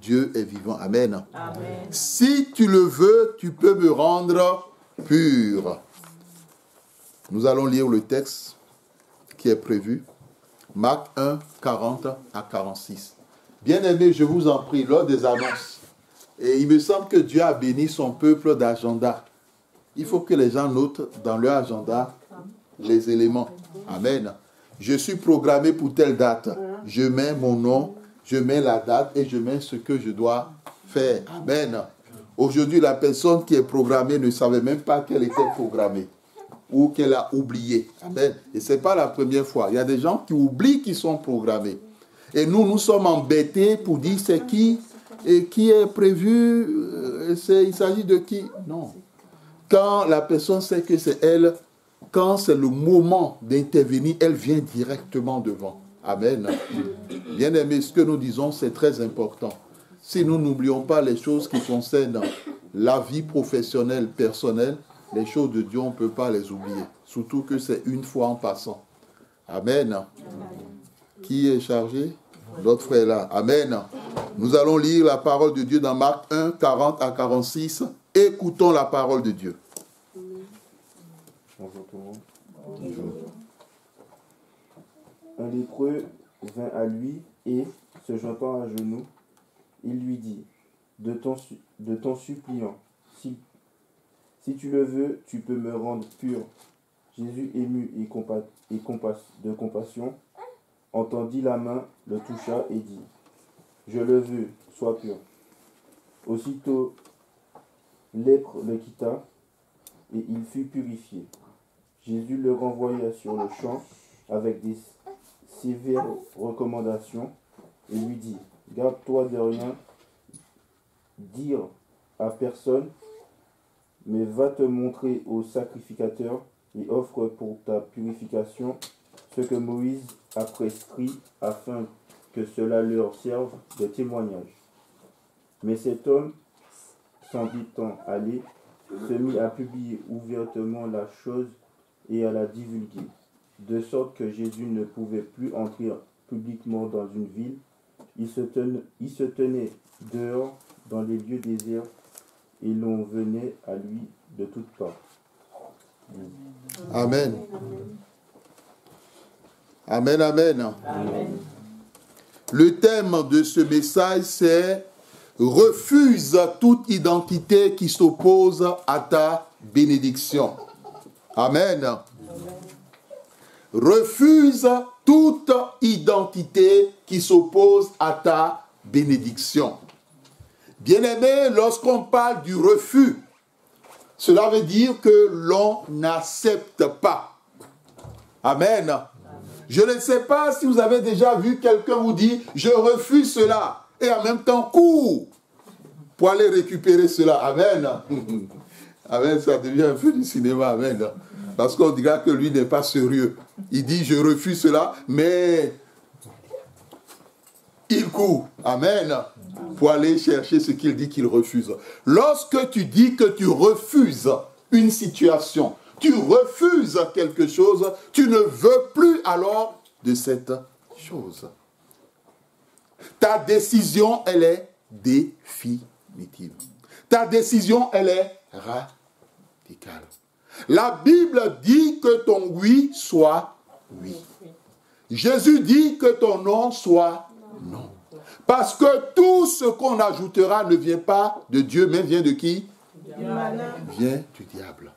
Dieu est vivant. Amen. Amen. Si tu le veux, tu peux me rendre pur. Nous allons lire le texte qui est prévu. Marc 1, 40 à 46. Bien-aimés, je vous en prie, lors des annonces, et il me semble que Dieu a béni son peuple d'agenda. Il faut que les gens notent dans leur agenda les éléments. Amen. Je suis programmé pour telle date. Je mets mon nom, je mets la date et je mets ce que je dois faire. Amen. Aujourd'hui, la personne qui est programmée ne savait même pas qu'elle était programmée ou qu'elle a oublié. Amen. Et ce n'est pas la première fois. Il y a des gens qui oublient qu'ils sont programmés. Et nous sommes embêtés pour dire c'est qui et qui est prévu, il s'agit de qui? Non. Quand la personne sait que c'est elle, quand c'est le moment d'intervenir, elle vient directement devant. Amen. Bien aimé, ce que nous disons, c'est très important. Si nous n'oublions pas les choses qui concernent la vie professionnelle, personnelle, les choses de Dieu, on ne peut pas les oublier. Surtout que c'est une fois en passant. Amen. Qui est chargé? Notre frère là. Amen. Nous allons lire la parole de Dieu dans Marc 1, 40 à 46. Écoutons la parole de Dieu. Bonjour tout le monde. Bonjour. Un lépreux vint à lui et, se jetant à genoux, il lui dit, de ton suppliant, si tu le veux, tu peux me rendre pur. Jésus, ému de compassion, entendit la main, le toucha et dit, je le veux, sois pur. Aussitôt, lèpre le quitta et il fut purifié. Jésus le renvoya sur le champ avec des sévères recommandations et lui dit, garde-toi de rien dire à personne, mais va te montrer au sacrificateur et offre pour ta purification ce que Moïse a prescrit afin que cela leur serve de témoignage. Mais cet homme, s'en étant allé, se mit à publier ouvertement la chose et à la divulguer, de sorte que Jésus ne pouvait plus entrer publiquement dans une ville. Il se tenait dehors dans les lieux déserts et l'on venait à lui de toutes parts. Amen. Amen, amen. Amen. Le thème de ce message, c'est « Refuse toute identité qui s'oppose à ta bénédiction ». Amen. Refuse toute identité qui s'oppose à ta bénédiction. Bien-aimé, lorsqu'on parle du refus, cela veut dire que l'on n'accepte pas. Amen. Je ne sais pas si vous avez déjà vu quelqu'un vous dire « Je refuse cela » et en même temps court pour aller récupérer cela. Amen. Amen, ça devient un peu du cinéma. Amen. Parce qu'on dira que lui n'est pas sérieux. Il dit « Je refuse cela » mais il court. Amen. Pour aller chercher ce qu'il dit qu'il refuse. Lorsque tu dis que tu refuses une situation, tu refuses quelque chose, tu ne veux plus alors de cette chose. Ta décision, elle est définitive. Ta décision, elle est radicale. La Bible dit que ton oui soit oui. Jésus dit que ton non soit non. Parce que tout ce qu'on ajoutera ne vient pas de Dieu, mais vient de qui? Vient du diable.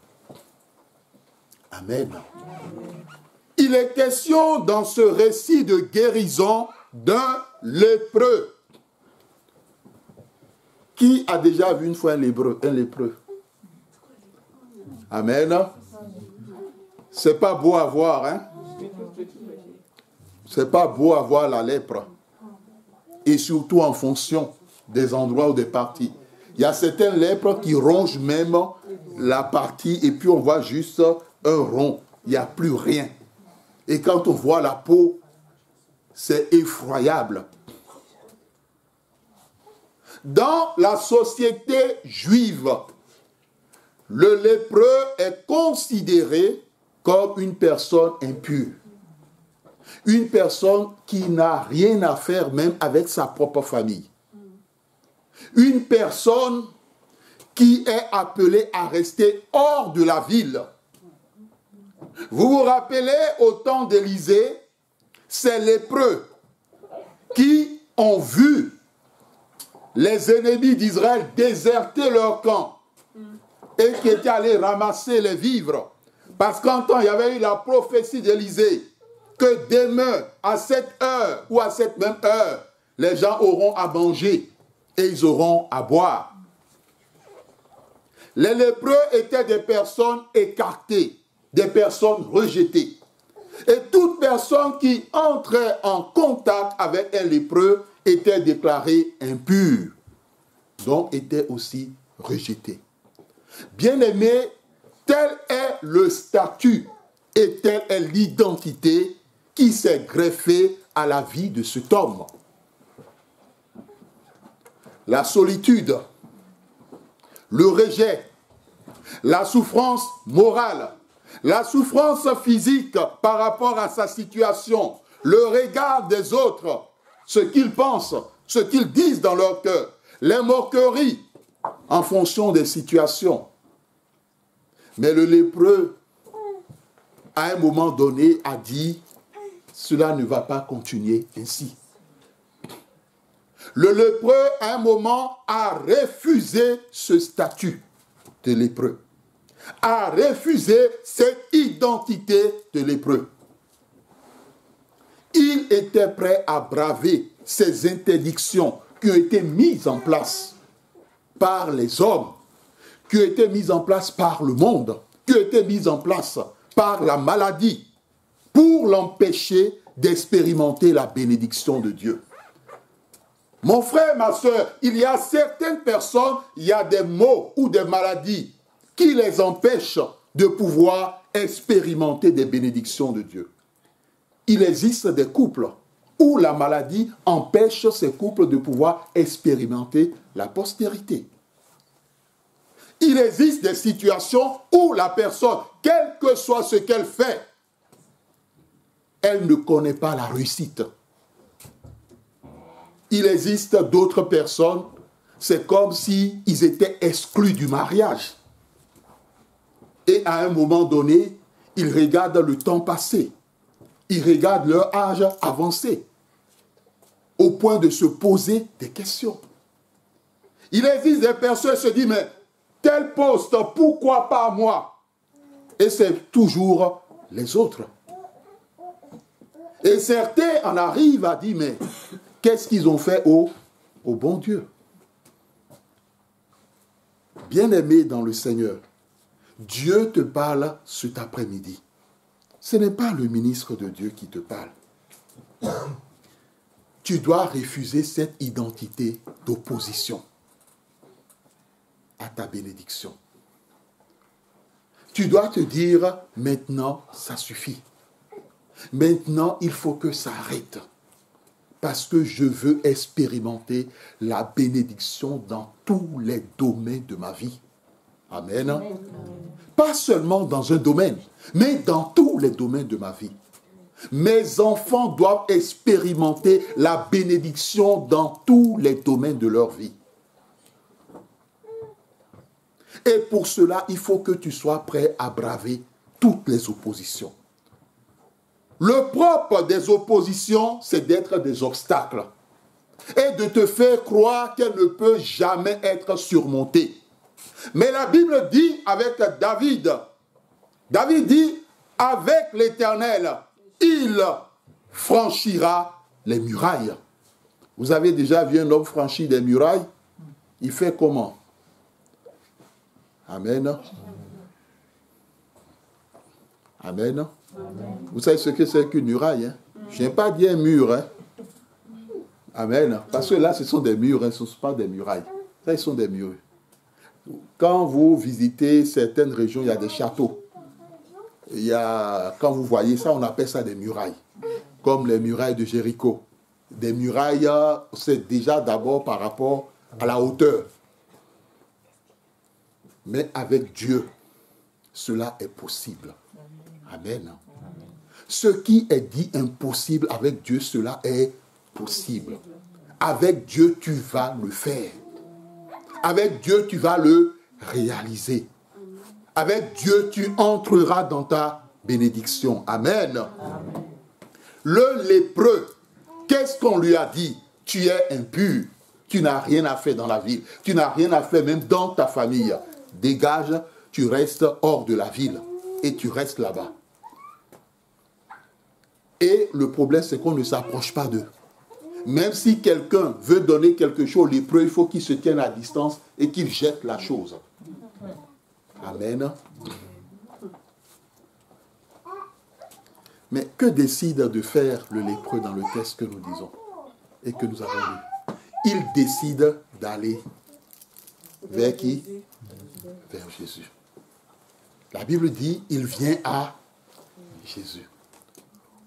Amen. Il est question dans ce récit de guérison d'un lépreux. Qui a déjà vu une fois un lépreux? Amen. C'est pas beau à voir, hein? C'est pas beau à voir la lèpre. Et surtout en fonction des endroits ou des parties. Il y a certaines lèpres qui rongent même la partie et puis on voit juste un rond. Il n'y a plus rien. Et quand on voit la peau, c'est effroyable. Dans la société juive, le lépreux est considéré comme une personne impure. Une personne qui n'a rien à faire même avec sa propre famille. Une personne qui est appelée à rester hors de la ville. Vous vous rappelez, au temps d'Élisée, ces lépreux qui ont vu les ennemis d'Israël déserter leur camp et qui étaient allés ramasser les vivres. Parce qu'en temps, il y avait eu la prophétie d'Élisée que demain, à cette heure ou à cette même heure, les gens auront à manger et ils auront à boire. Les lépreux étaient des personnes écartées, des personnes rejetées. Et toute personne qui entrait en contact avec un lépreux était déclarée impure, donc était aussi rejetée. Bien-aimés, tel est le statut et telle est l'identité qui s'est greffée à la vie de cet homme. La solitude, le rejet, la souffrance morale, la souffrance physique par rapport à sa situation, le regard des autres, ce qu'ils pensent, ce qu'ils disent dans leur cœur, les moqueries en fonction des situations. Mais le lépreux, à un moment donné, a dit, cela ne va pas continuer ainsi. Le lépreux, à un moment, a refusé ce statut de lépreux, a refusé cette identité de lépreux. Il était prêt à braver ces interdictions qui ont été mises en place par les hommes, qui ont été mises en place par le monde, qui ont été mises en place par la maladie, pour l'empêcher d'expérimenter la bénédiction de Dieu. Mon frère, ma soeur, il y a certaines personnes, il y a des maux ou des maladies qui les empêchent de pouvoir expérimenter des bénédictions de Dieu. Il existe des couples où la maladie empêche ces couples de pouvoir expérimenter la postérité. Il existe des situations où la personne, quel que soit ce qu'elle fait, elle ne connaît pas la réussite. Il existe d'autres personnes, c'est comme s'ils étaient exclus du mariage. Et à un moment donné, ils regardent le temps passé. Ils regardent leur âge avancé. Au point de se poser des questions. Il existe des personnes qui se disent, mais tel poste, pourquoi pas moi? Et c'est toujours les autres. Et certains en arrivent à dire, mais qu'est-ce qu'ils ont fait au bon Dieu? Bien-aimé dans le Seigneur, Dieu te parle cet après-midi. Ce n'est pas le ministre de Dieu qui te parle. Tu dois refuser cette identité d'opposition à ta bénédiction. Tu dois te dire, maintenant, ça suffit. Maintenant, il faut que ça arrête. Parce que je veux expérimenter la bénédiction dans tous les domaines de ma vie. Amen. Amen. Pas seulement dans un domaine, mais dans tous les domaines de ma vie. Mes enfants doivent expérimenter la bénédiction dans tous les domaines de leur vie. Et pour cela, il faut que tu sois prêt à braver toutes les oppositions. Le propre des oppositions, c'est d'être des obstacles et de te faire croire qu'elle ne peut jamais être surmontée. Mais la Bible dit avec David, David dit, avec l'Éternel, il franchira les murailles. Vous avez déjà vu un homme franchir des murailles? Il fait comment? Amen. Amen. Amen. Vous savez ce que c'est qu'une muraille, hein? Je n'ai pas dit un mur, hein? Amen. Parce que là, ce sont des murs, hein? Ce ne sont pas des murailles. Ça, ils sont des murs. Quand vous visitez certaines régions, il y a des châteaux. Quand vous voyez ça, on appelle ça des murailles. Comme les murailles de Jéricho. Des murailles, c'est déjà d'abord par rapport à la hauteur. Mais avec Dieu, cela est possible. Amen. Ce qui est dit impossible avec Dieu, cela est possible. Avec Dieu, tu vas le faire. Avec Dieu, tu vas le réaliser. Avec Dieu, tu entreras dans ta bénédiction. Amen. Amen. Le lépreux, qu'est-ce qu'on lui a dit? Tu es impur. Tu n'as rien à faire dans la ville. Tu n'as rien à faire même dans ta famille. Dégage, tu restes hors de la ville. Et tu restes là-bas. Et le problème, c'est qu'on ne s'approche pas d'eux. Même si quelqu'un veut donner quelque chose au lépreux, il faut qu'il se tienne à distance et qu'il jette la chose. Amen. Mais que décide de faire le lépreux dans le texte que nous disons et que nous avons lu? Il décide d'aller vers qui? Vers Jésus. La Bible dit, il vient à Jésus.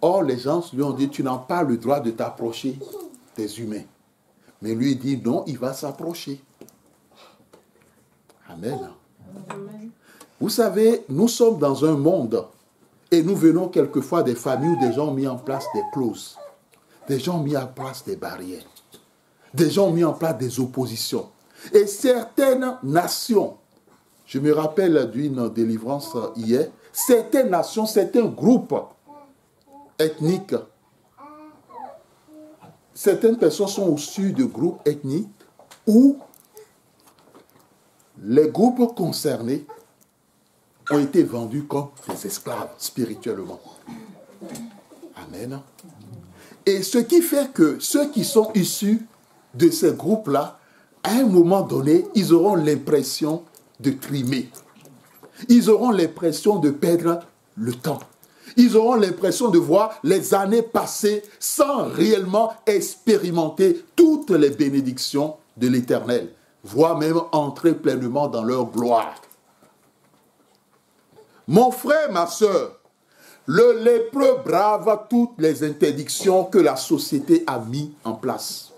Or, les gens lui ont dit, tu n'as pas le droit de t'approcher des humains. Mais lui, il dit, non, il va s'approcher. Amen. Amen. Vous savez, nous sommes dans un monde et nous venons quelquefois des familles où des gens ont mis en place des clauses. Des gens ont mis en place des barrières. Des gens ont mis en place des oppositions. Et certaines nations, je me rappelle d'une délivrance hier, certaines nations, certains groupes ethniques, certaines personnes sont issues de groupes ethniques où les groupes concernés ont été vendus comme des esclaves spirituellement. Amen. Et ce qui fait que ceux qui sont issus de ces groupes-là, à un moment donné, ils auront l'impression de trimer. Ils auront l'impression de perdre le temps. Ils auront l'impression de voir les années passer sans réellement expérimenter toutes les bénédictions de l'Éternel, voire même entrer pleinement dans leur gloire. Mon frère, ma soeur, le lépreux brave toutes les interdictions que la société a mises en place.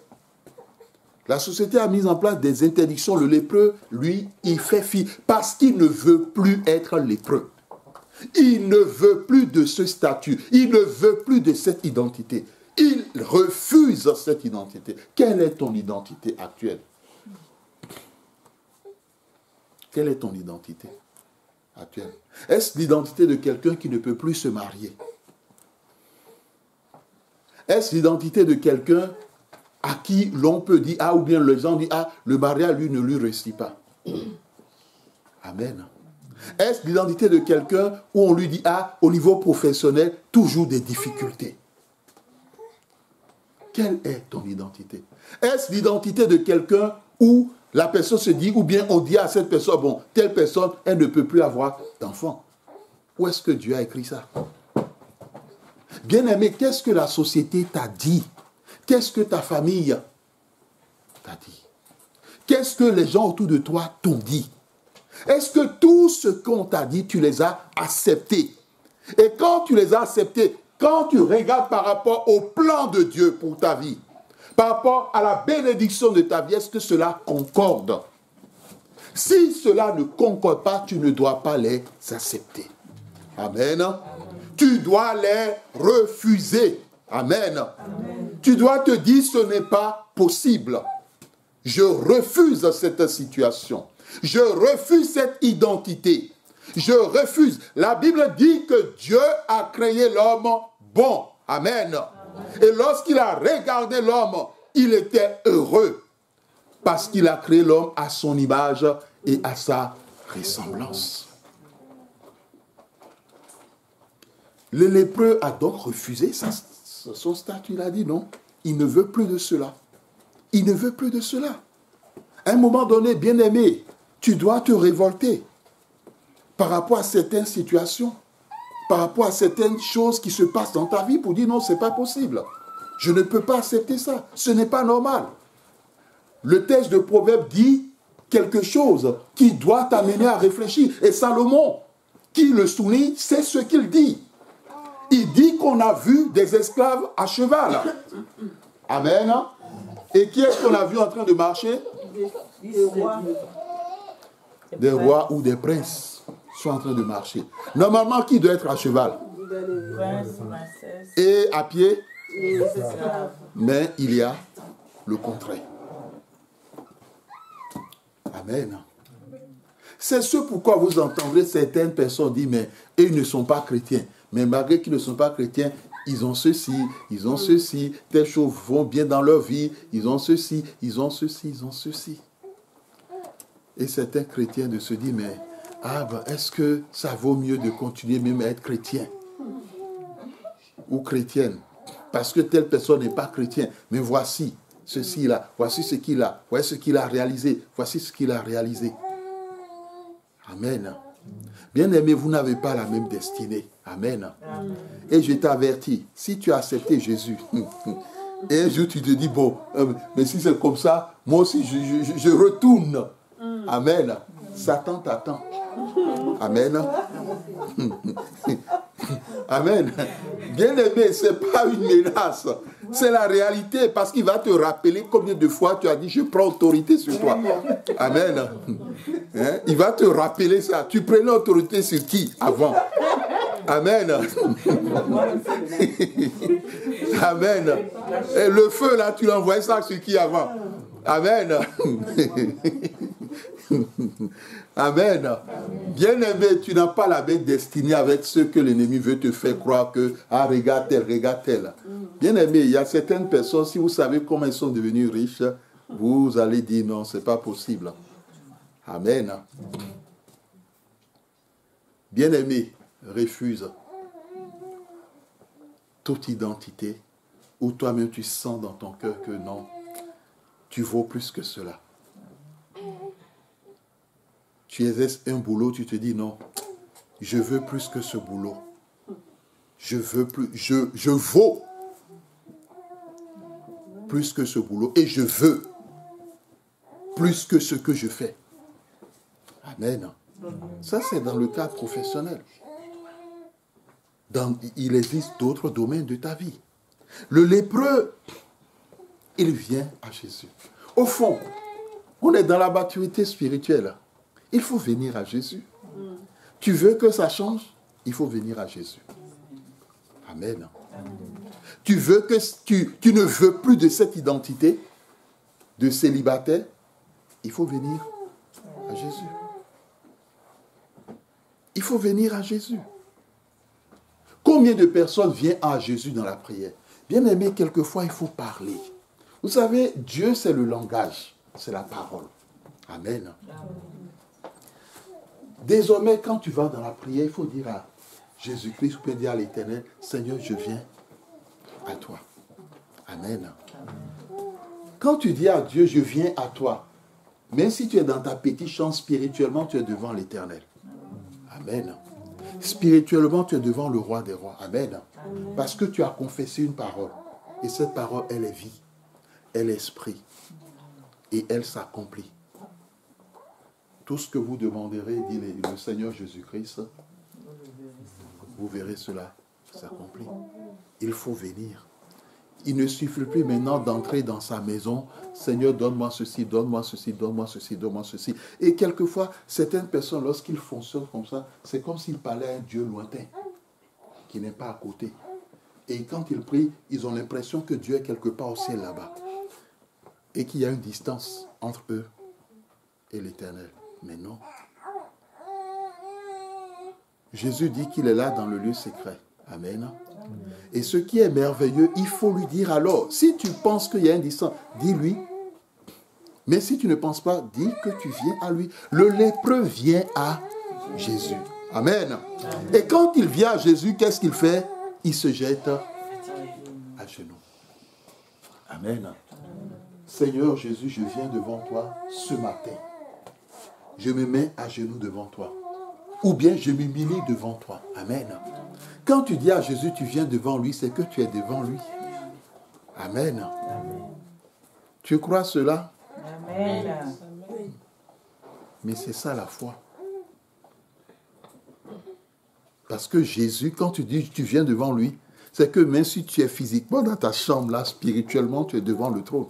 La société a mis en place des interdictions. Le lépreux, lui, il fait fi parce qu'il ne veut plus être lépreux. Il ne veut plus de ce statut. Il ne veut plus de cette identité. Il refuse cette identité. Quelle est ton identité actuelle? Quelle est ton identité actuelle? Est-ce l'identité de quelqu'un qui ne peut plus se marier? Est-ce l'identité de quelqu'un à qui l'on peut dire, ah, ou bien les gens disent, ah, le mariage, lui, ne lui réussit pas? Amen. Est-ce l'identité de quelqu'un où on lui dit, ah, au niveau professionnel, toujours des difficultés? Quelle est ton identité? Est-ce l'identité de quelqu'un où la personne se dit, ou bien on dit à cette personne, bon, telle personne, elle ne peut plus avoir d'enfant? Où est-ce que Dieu a écrit ça? Bien-aimé, qu'est-ce que la société t'a dit? Qu'est-ce que ta famille t'a dit? Qu'est-ce que les gens autour de toi t'ont dit? Est-ce que tout ce qu'on t'a dit, tu les as acceptés? Et quand tu les as acceptés, quand tu regardes par rapport au plan de Dieu pour ta vie, par rapport à la bénédiction de ta vie, est-ce que cela concorde? Si cela ne concorde pas, tu ne dois pas les accepter. Amen. Tu dois les refuser. Amen. Amen. Tu dois te dire, ce n'est pas possible. Je refuse cette situation. Je refuse cette identité. Je refuse. La Bible dit que Dieu a créé l'homme bon. Amen. Et lorsqu'il a regardé l'homme, il était heureux. Parce qu'il a créé l'homme à son image et à sa ressemblance. Le lépreux a donc refusé son statut. Il a dit non, il ne veut plus de cela. Il ne veut plus de cela. À un moment donné, bien-aimé, tu dois te révolter par rapport à certaines situations, par rapport à certaines choses qui se passent dans ta vie pour dire non, ce n'est pas possible. Je ne peux pas accepter ça. Ce n'est pas normal. Le texte de Proverbe dit quelque chose qui doit t'amener à réfléchir. Et Salomon, qui le souligne, c'est ce qu'il dit. Il dit qu'on a vu des esclaves à cheval. Amen. Et qui est-ce qu'on a vu en train de marcher? Des rois. Des rois ou des princes sont en train de marcher. Normalement, qui doit être à cheval? Et à pied, esclaves. mais il y a le contraire. Amen. C'est ce pourquoi vous entendrez certaines personnes dire, mais eux ne sont pas chrétiens. Mais malgré qu'ils ne sont pas chrétiens, ils ont ceci, telles choses vont bien dans leur vie, ils ont ceci. Et certains chrétiens de se dire, mais est-ce que ça vaut mieux de continuer même à être chrétien ou chrétienne? Parce que telle personne n'est pas chrétien. Mais voici ceci là, voici ce qu'il a, voici ce qu'il a réalisé, voici ce qu'il a réalisé. Amen. Bien-aimé, vous n'avez pas la même destinée. Amen. Et je t'avertis, si tu as accepté Jésus, et un jour tu te dis, bon, mais si c'est comme ça, moi aussi je retourne. Amen. Satan t'attend. Amen. Amen. Bien-aimé, ce n'est pas une menace. C'est la réalité parce qu'il va te rappeler combien de fois tu as dit je prends autorité sur toi. Amen. Hein? Il va te rappeler ça. Tu prenais autorité sur qui avant? Amen. Amen. Et le feu là, tu l'envoyais ça sur qui avant? Amen. Amen. Bien-aimé, tu n'as pas la même destinée avec ce que l'ennemi veut te faire croire que, regarde tel. Bien-aimé, il y a certaines personnes, si vous savez comment elles sont devenues riches, vous allez dire non, c'est pas possible. Amen. Bien-aimé, refuse toute identité où toi-même tu sens dans ton cœur que non, tu vaux plus que cela. Tu exerces un boulot, tu te dis non, je veux plus que ce boulot. Je vaux plus que ce boulot et je veux plus que ce que je fais. Amen. Ça, c'est dans le cadre professionnel. Il existe d'autres domaines de ta vie. Le lépreux, il vient à Jésus. Au fond, on est dans la maturité spirituelle. Il faut venir à Jésus. Tu veux que ça change? Il faut venir à Jésus. Amen. Tu veux que tu ne veux plus de cette identité de célibataire? Il faut venir à Jésus. Il faut venir à Jésus. Combien de personnes viennent à Jésus dans la prière? Bien aimé, quelquefois il faut parler. Vous savez, Dieu c'est le langage, c'est la parole. Amen. Désormais, quand tu vas dans la prière, il faut dire à Jésus-Christ, tu peux dire à l'Éternel, Seigneur, je viens à toi. Amen. Quand tu dis à Dieu, je viens à toi, même si tu es dans ta petite chambre spirituellement, tu es devant l'Éternel. Amen. Spirituellement, tu es devant le roi des rois. Amen. Parce que tu as confessé une parole. Et cette parole, elle est vie. Elle est esprit. Et elle s'accomplit. Tout ce que vous demanderez, dit le Seigneur Jésus-Christ, vous verrez cela s'accomplir. Il faut venir. Il ne suffit plus maintenant d'entrer dans sa maison. Seigneur, donne-moi ceci, donne-moi ceci, donne-moi ceci, donne-moi ceci. Et quelquefois, certaines personnes, lorsqu'ils fonctionnent comme ça, c'est comme s'ils parlaient à un Dieu lointain, qui n'est pas à côté. Et quand ils prient, ils ont l'impression que Dieu est quelque part au ciel là-bas. Et qu'il y a une distance entre eux et l'Éternel. Mais non. Jésus dit qu'il est là dans le lieu secret. Amen. Et ce qui est merveilleux, il faut lui dire alors. Si tu penses qu'il y a une distance, dis-lui. Mais si tu ne penses pas, dis que tu viens à lui. Le lépreux vient à Jésus. Amen. Et quand il vient à Jésus, qu'est-ce qu'il fait? Il se jette à genoux. Amen. Seigneur Jésus, je viens devant toi ce matin. Je me mets à genoux devant toi. Ou bien je m'humilie devant toi. Amen. Quand tu dis à Jésus, tu viens devant lui, c'est que tu es devant lui. Amen. Tu crois cela? Amen. Mais c'est ça la foi. Parce que Jésus, quand tu dis tu viens devant lui, c'est que même si tu es physiquement dans ta chambre, là, spirituellement, tu es devant le trône.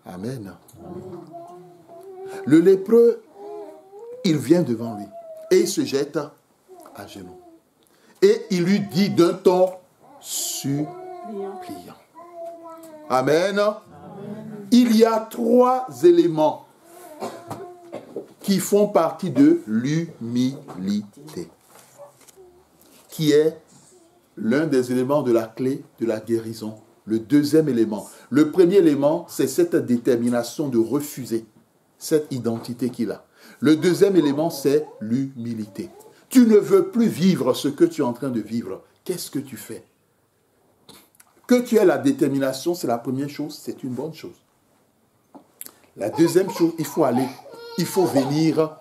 Amen. Le lépreux, il vient devant lui et il se jette à genoux. Et il lui dit d'un ton suppliant. Amen. Il y a 3 éléments qui font partie de l'humilité, qui est l'un des éléments de la clé de la guérison. Le deuxième élément. Le premier élément, c'est cette détermination de refuser cette identité qu'il a. Le deuxième élément, c'est l'humilité. Tu ne veux plus vivre ce que tu es en train de vivre. Qu'est-ce que tu fais? Que tu aies la détermination, c'est la première chose, c'est une bonne chose. La deuxième chose, il faut venir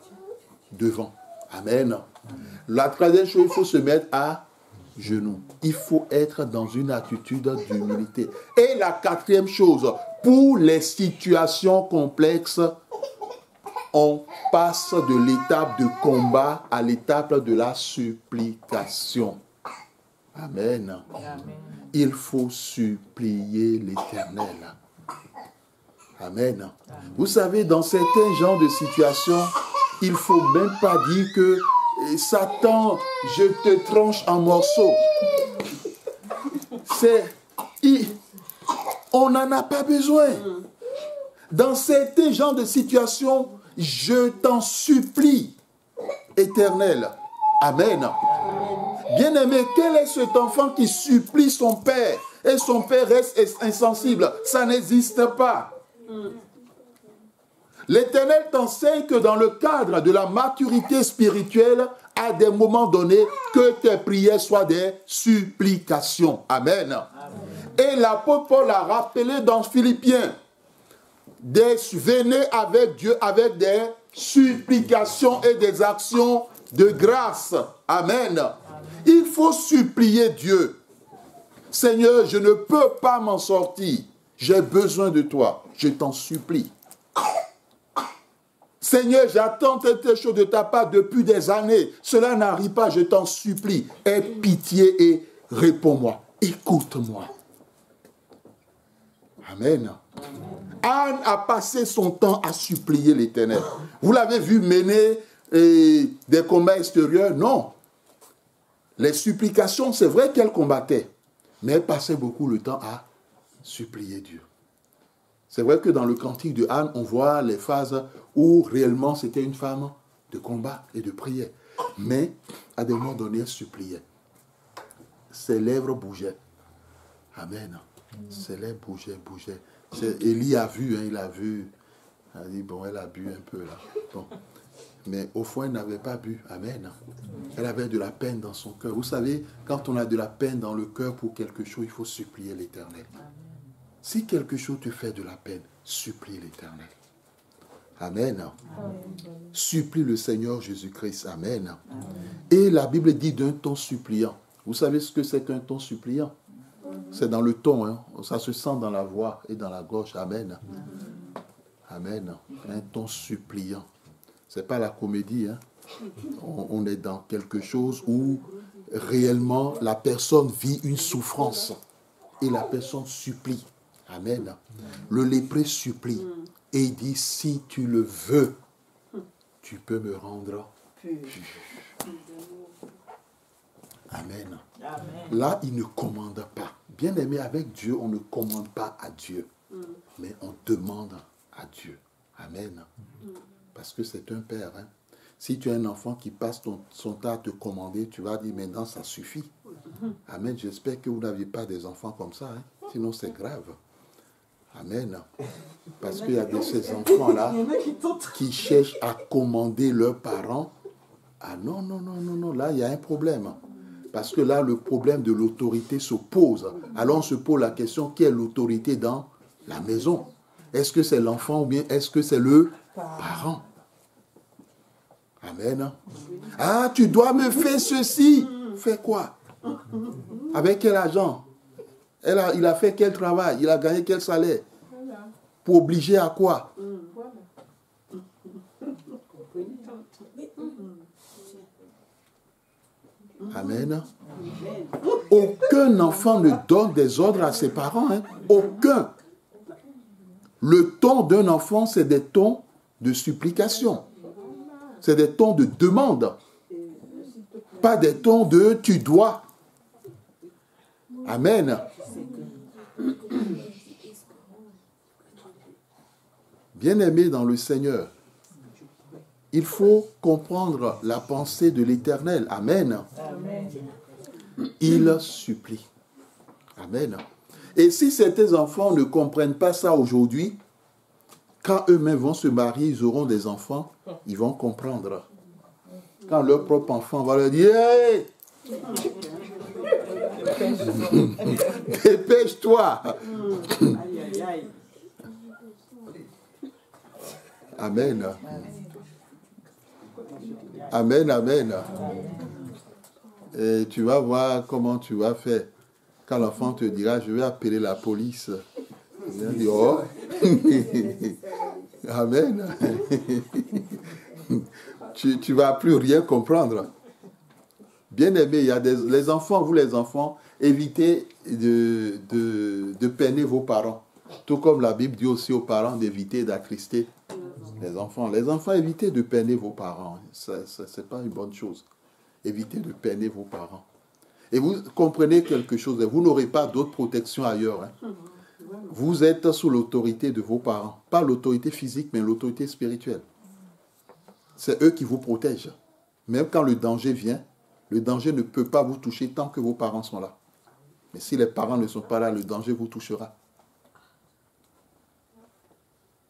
devant. Amen. La troisième chose, il faut se mettre à genoux. Il faut être dans une attitude d'humilité. Et la quatrième chose, pour les situations complexes, on passe de l'étape de combat à l'étape de la supplication. Amen. Il faut supplier l'Éternel. Amen. Vous savez, dans certains genres de situations, il ne faut même pas dire que Satan, je te tranche en morceaux. On n'en a pas besoin. Dans certains genres de situations, je t'en supplie, Éternel. Amen. Bien-aimé, quel est cet enfant qui supplie son père et son père reste insensible? Ça n'existe pas. L'Éternel t'enseigne que dans le cadre de la maturité spirituelle, à des moments donnés, que tes prières soient des supplications. Amen. Et l'apôtre Paul a rappelé dans Philippiens, venez avec Dieu avec des supplications et des actions de grâce. Amen. Il faut supplier Dieu. Seigneur, je ne peux pas m'en sortir. J'ai besoin de toi. Je t'en supplie. Seigneur, j'attends quelque chose de ta part depuis des années. Cela n'arrive pas, je t'en supplie. Aie pitié et réponds-moi. Écoute-moi. Amen. Anne a passé son temps à supplier l'Éternel. Vous l'avez vu mener des combats extérieurs? Non. Les supplications, c'est vrai qu'elle combattait, mais elle passait beaucoup le temps à supplier Dieu. C'est vrai que dans le cantique de Anne, on voit les phases où réellement c'était une femme de combat et de prière. Mais à des moments donnés, elle suppliait. Ses lèvres bougeaient. Amen. Ses lèvres bougeaient. Élie a vu, il a vu. Il a dit, bon, elle a bu un peu là. Bon. Mais au fond, elle n'avait pas bu. Amen. Elle avait de la peine dans son cœur. Vous savez, quand on a de la peine dans le cœur pour quelque chose, il faut supplier l'Éternel. Si quelque chose te fait de la peine, supplie l'Éternel. Amen. Supplie le Seigneur Jésus-Christ. Amen. Et la Bible dit d'un ton suppliant. Vous savez ce que c'est qu'un ton suppliant? C'est dans le ton, hein. Ça se sent dans la voix et dans la gorge. Amen. Amen. Un ton suppliant. Ce n'est pas la comédie. Hein. On est dans quelque chose où réellement la personne vit une souffrance et la personne supplie. Amen. Le lépreux supplie et il dit, si tu le veux, tu peux me rendre pur. Amen. Là, il ne commande pas. Bien aimé, avec Dieu, on ne commande pas à Dieu, mais on demande à Dieu. Amen. Parce que c'est un père. Hein. Si tu as un enfant qui passe son temps à te commander, tu vas dire, maintenant, ça suffit. Amen. J'espère que vous n'aviez pas des enfants comme ça. Hein. Sinon, c'est grave. Amen. Parce qu'il y a de ces enfants-là qui cherchent à commander leurs parents. Ah non, là, il y a un problème. Parce que là, le problème de l'autorité se pose. Alors, on se pose la question, qui est l'autorité dans la maison? Est-ce que c'est l'enfant ou bien est-ce que c'est le parent? Amen. Ah, tu dois me faire ceci. Fais quoi? Avec quel argent? Il a fait quel travail? Il a gagné quel salaire? Pour obliger à quoi? Amen. Aucun enfant ne donne des ordres à ses parents. Hein? Aucun. Le ton d'un enfant, c'est des tons de supplication. C'est des tons de demande. pas des tons de tu dois. Amen. Bien-aimés dans le Seigneur, il faut comprendre la pensée de l'Éternel. Amen. Amen. Il supplie. Amen. Et si certains enfants ne comprennent pas ça aujourd'hui, quand eux-mêmes vont se marier, ils auront des enfants, ils vont comprendre. Quand leur propre enfant va leur dire « Hey, dépêche-toi !» Amen. Amen, amen. Et tu vas voir comment tu vas faire. Quand l'enfant te dira, je vais appeler la police. Il va dire, oh. Amen. Tu ne vas plus rien comprendre. Bien aimé, il y a les enfants, vous les enfants, évitez de peiner vos parents. Tout comme la Bible dit aussi aux parents d'éviter d'attrister les enfants. Les enfants, évitez de peiner vos parents. Ce n'est pas une bonne chose. Évitez de peiner vos parents. Et vous comprenez quelque chose, vous n'aurez pas d'autre protection ailleurs. Hein. Vous êtes sous l'autorité de vos parents. Pas l'autorité physique, mais l'autorité spirituelle. C'est eux qui vous protègent. Même quand le danger vient, le danger ne peut pas vous toucher tant que vos parents sont là. Mais si les parents ne sont pas là, le danger vous touchera.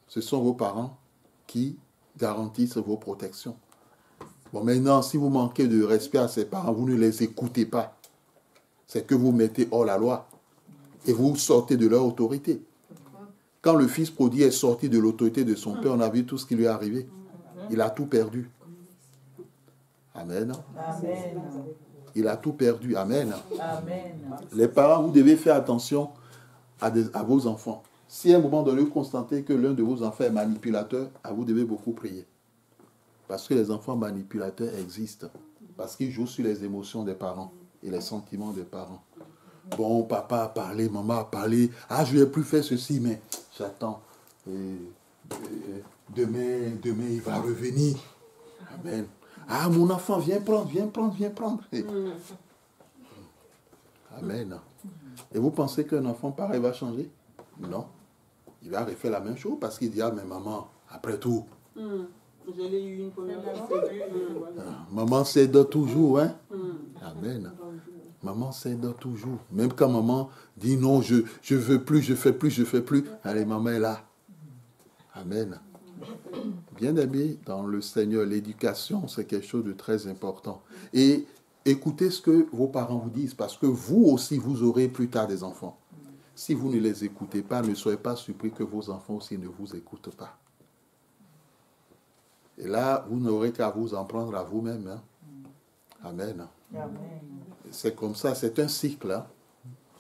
Ce sont vos parents qui garantissent vos protections. Bon, maintenant, si vous manquez de respect à ces parents, vous ne les écoutez pas. C'est que vous mettez hors la loi. Et vous sortez de leur autorité. Quand le fils prodigue est sorti de l'autorité de son père, on a vu tout ce qui lui est arrivé. Il a tout perdu. Amen. Amen. Il a tout perdu. Amen. Amen. Les parents, vous devez faire attention à vos enfants. Si à un moment donné, vous constatez que l'un de vos enfants est manipulateur, vous devez beaucoup prier. Parce que les enfants manipulateurs existent. Parce qu'ils jouent sur les émotions des parents et les sentiments des parents. Bon, papa a parlé, maman a parlé. Ah, je n'ai plus fait ceci, mais j'attends. Demain, il va revenir. Amen. Ah, mon enfant, viens prendre. Amen. Et vous pensez qu'un enfant pareil va changer? Non. Il va refaire la même chose parce qu'il dit, ah, mais maman, après tout. Je l'ai eu une première fois. Maman s'aide toujours, hein? Amen. Maman s'aide toujours. Même quand maman dit non, je veux plus, je fais plus. Allez, maman est là. Amen. Bien aimé dans le Seigneur, l'éducation, c'est quelque chose de très important. Et écoutez ce que vos parents vous disent, parce que vous aussi, vous aurez plus tard des enfants. Si vous ne les écoutez pas, ne soyez pas surpris que vos enfants aussi ne vous écoutent pas. Et là, vous n'aurez qu'à vous en prendre à vous-même. Hein. Amen. Amen. C'est comme ça, c'est un cycle. Hein.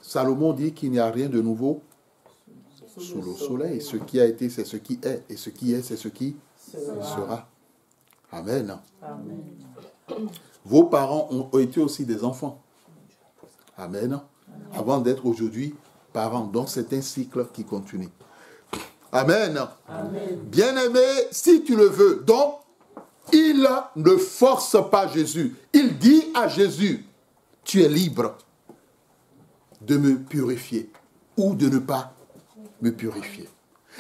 Salomon dit qu'il n'y a rien de nouveau sous le soleil. Ce qui a été, c'est ce qui est. Et ce qui est, c'est ce qui sera. Amen. Amen. Vos parents ont été aussi des enfants. Amen. Avant d'être aujourd'hui parents. Donc c'est un cycle qui continue. Amen. Amen. Bien-aimé, si tu le veux. Donc, il ne force pas Jésus. Il dit à Jésus, tu es libre de me purifier ou de ne pas me purifier.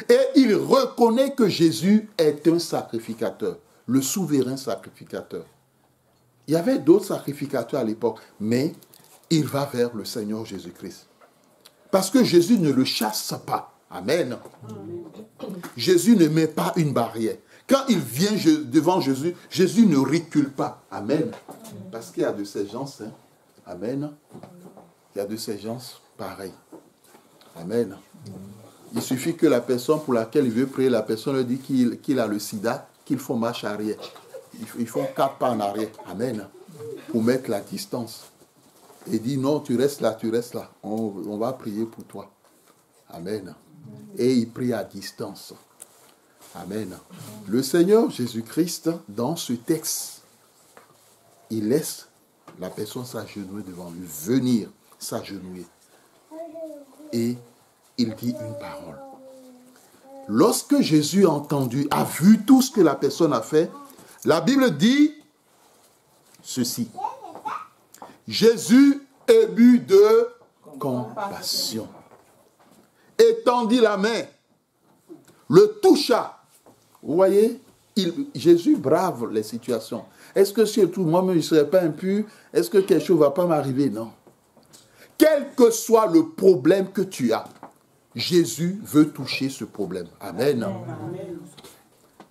Et il reconnaît que Jésus est un sacrificateur, le souverain sacrificateur. Il y avait d'autres sacrificateurs à l'époque, mais il va vers le Seigneur Jésus-Christ. Parce que Jésus ne le chasse pas. Amen. Jésus ne met pas une barrière. Quand il vient devant Jésus, Jésus ne recule pas. Amen. Parce qu'il y a de ces gens, hein. Amen. Il y a de ces gens pareils. Amen. Il suffit que la personne pour laquelle il veut prier, la personne lui dit qu'il a le sida, qu'il faut marche arrière. Ils font 4 pas en arrière. Amen. Pour mettre la distance. Et dit non, tu restes là. On va prier pour toi. Amen. Et il prie à distance. Amen. Le Seigneur Jésus-Christ, dans ce texte, il laisse la personne s'agenouiller devant lui, venir s'agenouiller. Et il dit une parole. Lorsque Jésus a entendu, a vu tout ce que la personne a fait, la Bible dit ceci. Jésus ému de compassion. Étendit la main, le toucha. Vous voyez, Jésus brave les situations. Est-ce que surtout moi-même je ne serais pas impur? Est-ce que quelque chose ne va pas m'arriver? Non. Quel que soit le problème que tu as, Jésus veut toucher ce problème. Amen. Amen.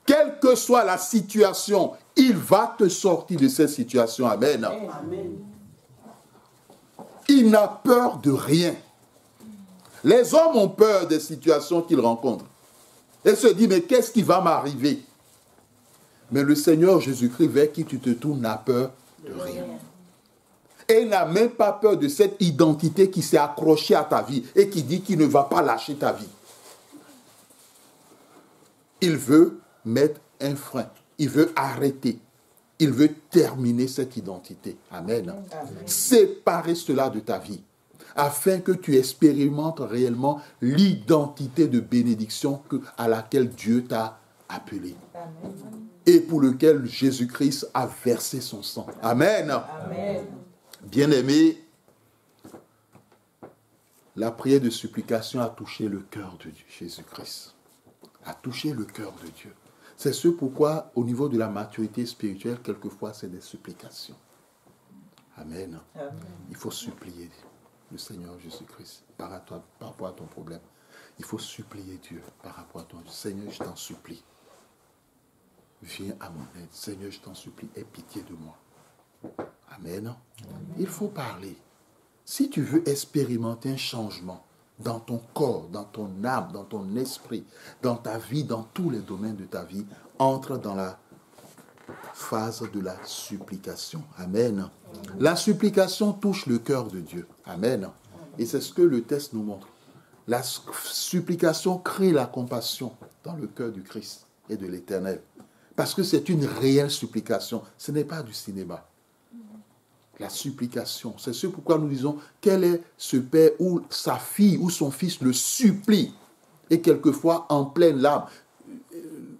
Quelle que soit la situation, il va te sortir de cette situation. Amen. Amen. Il n'a peur de rien. Les hommes ont peur des situations qu'ils rencontrent. Ils se disent, mais qu'est-ce qui va m'arriver? Mais le Seigneur Jésus-Christ, vers qui tu te tournes, n'a peur de rien. Et il n'a même pas peur de cette identité qui s'est accrochée à ta vie et qui dit qu'il ne va pas lâcher ta vie. Il veut mettre un frein. Il veut arrêter. Il veut terminer cette identité. Amen. Amen. Séparer cela de ta vie afin que tu expérimentes réellement l'identité de bénédiction à laquelle Dieu t'a appelé. Amen. Et pour lequel Jésus-Christ a versé son sang. Amen. Amen. Bien-aimé, la prière de supplication a touché le cœur de Dieu, Jésus-Christ. A touché le cœur de Dieu. C'est ce pourquoi, au niveau de la maturité spirituelle, quelquefois, c'est des supplications. Amen. Amen. Il faut supplier le Seigneur Jésus-Christ par rapport à ton problème. Il faut supplier Dieu par rapport à ton Seigneur, je t'en supplie. Viens à mon aide. Seigneur, je t'en supplie, aie pitié de moi. Amen. Amen. Il faut parler. Si tu veux expérimenter un changement dans ton corps, dans ton âme, dans ton esprit, dans ta vie, dans tous les domaines de ta vie, entre dans la phase de la supplication. Amen. La supplication touche le cœur de Dieu. Amen. Et c'est ce que le texte nous montre. La supplication crée la compassion dans le cœur du Christ et de l'Éternel. Parce que c'est une réelle supplication. Ce n'est pas du cinéma. La supplication. C'est ce pourquoi nous disons quel est ce père où sa fille ou son fils le supplie. Et quelquefois en pleine larmes.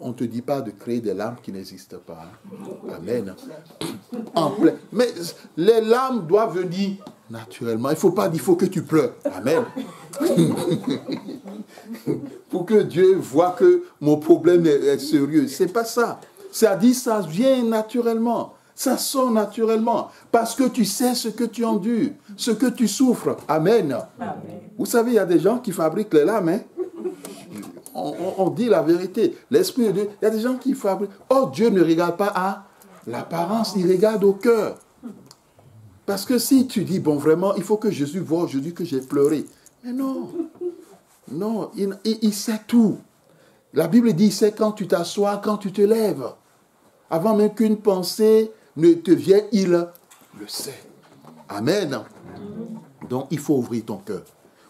On ne te dit pas de créer des larmes qui n'existent pas. Amen. En plein. Mais les larmes doivent venir naturellement. Il ne faut pas dire, il faut que tu pleures. Amen. Pour que Dieu voit que mon problème est sérieux. Ce n'est pas ça. C'est-à-dire, ça vient naturellement. Ça sort naturellement. Parce que tu sais ce que tu endures, ce que tu souffres. Amen. Amen. Vous savez, il y a des gens qui fabriquent les larmes. Hein? On dit la vérité. L'Esprit de Dieu, il y a des gens qui fabriquent. Oh, Dieu ne regarde pas à l'apparence, il regarde au cœur. Parce que si tu dis, bon, vraiment, il faut que Jésus voie aujourd'hui que j'ai pleuré. Mais non. Non, il sait tout. La Bible dit, il sait quand tu t'assois, quand tu te lèves. Avant même qu'une pensée ne te vienne, il le sait. Amen. Donc, il faut ouvrir ton cœur.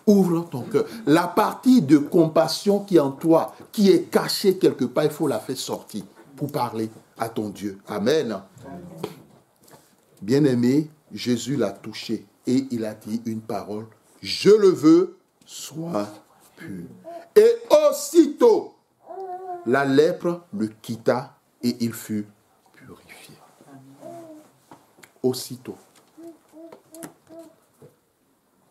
Ouvre ton cœur. La partie de compassion qui est en toi, qui est cachée quelque part, il faut la faire sortir pour parler à ton Dieu. Amen. Bien-aimé, Jésus l'a touché et il a dit une parole. Je le veux, sois pur. Et aussitôt, la lèpre le quitta et il fut purifié. Aussitôt.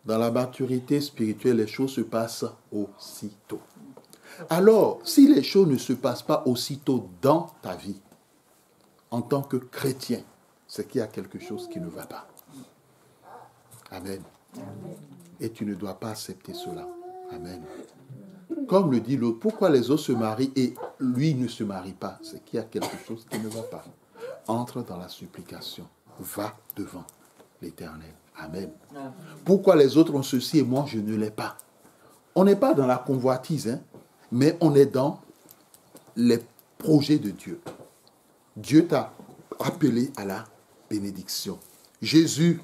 Dans la maturité spirituelle, les choses se passent aussitôt. Alors, si les choses ne se passent pas aussitôt dans ta vie, en tant que chrétien, c'est qu'il y a quelque chose qui ne va pas. Amen. Et tu ne dois pas accepter cela. Amen. Comme le dit l'autre, pourquoi les autres se marient et lui ne se marie pas? C'est qu'il y a quelque chose qui ne va pas. Entre dans la supplication. Va devant l'Éternel. Amen. Pourquoi les autres ont ceci et moi je ne l'ai pas? On n'est pas dans la convoitise, hein, mais on est dans les projets de Dieu. Dieu t'a appelé à la bénédiction. Jésus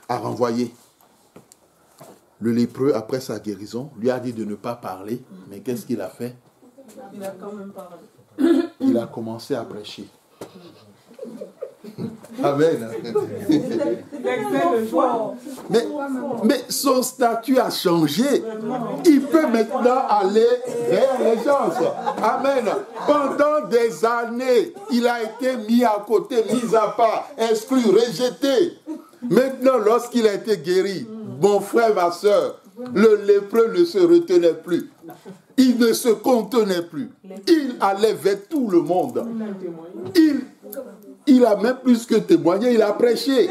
a renvoyé le lépreux après sa guérison, lui a dit de ne pas parler, mais qu'est-ce qu'il a fait? Il a quand même parlé. Il a commencé à prêcher. Amen. Mais son statut a changé. Il peut maintenant aller vers les gens. Amen. Pendant Pendant des années, il a été mis à côté, mis à part, exclu, rejeté. Maintenant, lorsqu'il a été guéri, mon frère, ma soeur, le lépreux ne se retenait plus. Il ne se contenait plus. Il allait vers tout le monde. Il a même plus que témoigné, il a prêché.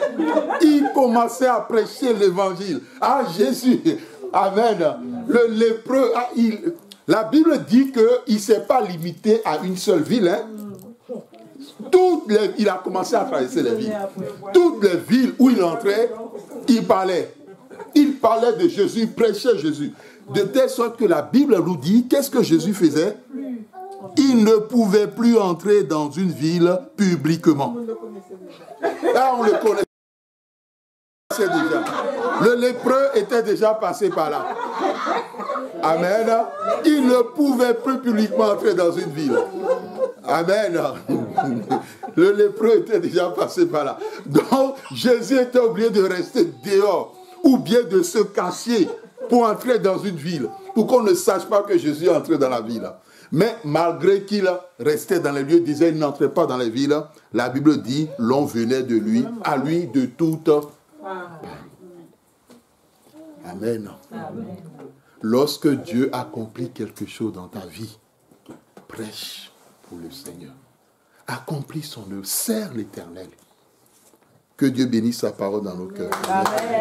Il commençait à prêcher l'évangile. Ah, Jésus, amen. Le lépreux, la Bible dit qu'il ne s'est pas limité à une seule ville. Hein. Il a commencé à traverser les villes. Toutes les villes où il entrait, il parlait. Il parlait de Jésus, il prêchait Jésus. De telle sorte que la Bible nous dit, qu'est-ce que Jésus faisait? Il ne pouvait plus entrer dans une ville publiquement. Là, on le connaissait déjà. Le lépreux était déjà passé par là. Amen. Il ne pouvait plus publiquement entrer dans une ville. Amen. Le lépreux était déjà passé par là. Donc, Jésus était obligé de rester dehors ou bien de se cacher pour entrer dans une ville, pour qu'on ne sache pas que Jésus est entré dans la ville. Mais malgré qu'il restait dans les lieux, disait il n'entrait pas dans les villes, la Bible dit l'on venait de lui, à lui de toutes. Amen. Amen. Lorsque Dieu accomplit quelque chose dans ta vie, prêche pour le Seigneur. Accomplis son œuvre, sers l'Éternel. Que Dieu bénisse sa parole dans nos cœurs. Amen.